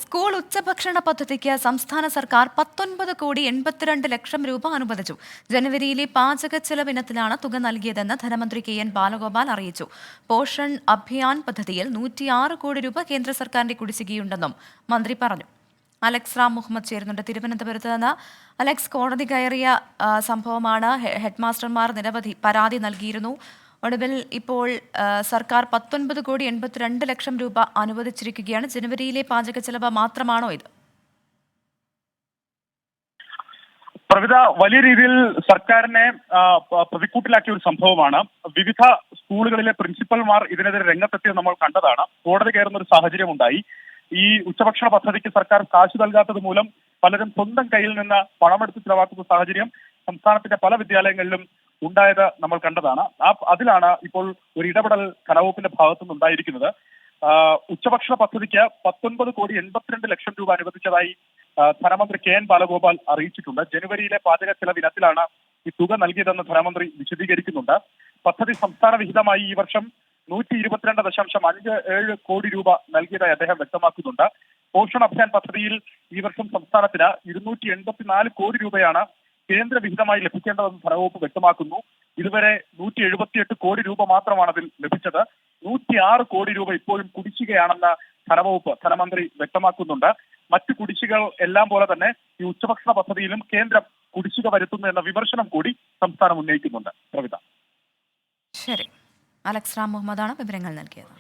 School ഉച്ചഭക്ഷണ പദ്ധതിക്ക് സംസ്ഥാന സർക്കാർ 19,82,00,000 രൂപ അനുവദിച്ചു. ജനുവരിയിലെ പാചക ചെലവിനത്തിലാണ് തുക നൽകിയതെന്ന് ധനമന്ത്രി KN ബാലഗോപാൽ അറിയിച്ചു. പോഷൺ അഭിയാൻ പദ്ധതിയിൽ 106 കോടി രൂപ കേന്ദ്ര സർക്കാരിന്റെ കുടിശ്ശികയുണ്ടെന്നും മന്ത്രി പറഞ്ഞു. അലക്സ് റാം മുഹമ്മദ് ചേരുന്നുണ്ട് തിരുവനന്തപുരത്ത് നിന്ന്. അലക്സ്, കോടതി കയറിയ സംഭവമാണ്. ഹെഡ്മാസ്റ്റർമാർ നിരവധി പരാതി നൽകിയിരുന്നു. ഒടുവിൽ ഇപ്പോൾ സർക്കാർ 19,82,00,000 രൂപ അനുവദിച്ചിരിക്കുകയാണ്. ജനുവരിയിലെ പാചക ചെലവ് മാത്രമാണോ ഇത്? പ്രവിധ വലിയ രീതിയിൽ സർക്കാരിനെ പ്രതിക്കൂട്ടിലാക്കിയ ഒരു സംഭവമാണ്. വിവിധ സ്കൂളുകളിലെ പ്രിൻസിപ്പൽമാർ ഇതിനെതിരെ രംഗത്തെത്തിയത് നമ്മൾ കണ്ടതാണ്. കോടതി കയറുന്ന ഒരു സാഹചര്യം ഉണ്ടായി. ഈ ഉച്ചഭക്ഷണ പദ്ധതിക്ക് സർക്കാർ കാശ് നൽകാത്തത് മൂലം പലരും സ്വന്തം കയ്യിൽ നിന്ന് പണമെടുത്ത് ചിലവാക്കുന്ന സാഹചര്യം സംസ്ഥാനത്തിന്റെ പല വിദ്യാലയങ്ങളിലും ഉണ്ടായത് നമ്മൾ കണ്ടതാണ്. അതിലാണ് ഇപ്പോൾ ഒരു ഇടപെടൽ ധനവകുപ്പിന്റെ ഭാഗത്തുനിന്ന് ഉണ്ടായിരിക്കുന്നത്. ഉച്ചഭക്ഷണ പദ്ധതിക്ക് 19,82,00,000 രൂപ അനുവദിച്ചതായി ധനമന്ത്രി KN ബാലഗോപാൽ അറിയിച്ചിട്ടുണ്ട്. ജനുവരിയിലെ പാചക ചെലവ് ഇനത്തിലാണ് ഈ തുക നൽകിയതെന്ന് ധനമന്ത്രി വിശദീകരിക്കുന്നുണ്ട്. പദ്ധതി സംസ്ഥാന വിഹിതമായി ഈ വർഷം 122.57 കോടി രൂപ നൽകിയതായി അദ്ദേഹം വ്യക്തമാക്കുന്നുണ്ട്. പോഷൺ അഭിയാൻ പദ്ധതിയിൽ ഈ വർഷം സംസ്ഥാനത്തിന് 284 കോടി രൂപയാണ് കേന്ദ്ര വിഹിതമായി ലഭിക്കേണ്ടതെന്ന് ധനവകുപ്പ് വ്യക്തമാക്കുന്നു. ഇതുവരെ 178 കോടി രൂപ മാത്രമാണ് അതിൽ ലഭിച്ചത്. 106 കോടി രൂപ ഇപ്പോഴും കുടിശ്ശികയാണെന്ന് ധനമന്ത്രി വ്യക്തമാക്കുന്നുണ്ട്. മറ്റു കുടിശ്ശികൾ എല്ലാം പോലെ തന്നെ ഈ ഉച്ചഭക്ഷണ പദ്ധതിയിലും കേന്ദ്രം കുടിശ്ശിക വരുത്തുന്നു എന്ന വിമർശനം കൂടി സംസ്ഥാനം ഉന്നയിക്കുന്നുണ്ട്. പ്രവിധ. ശരി, അലക്സ് റാം മുഹമ്മദാണ് വിവരങ്ങൾ നൽകിയത്.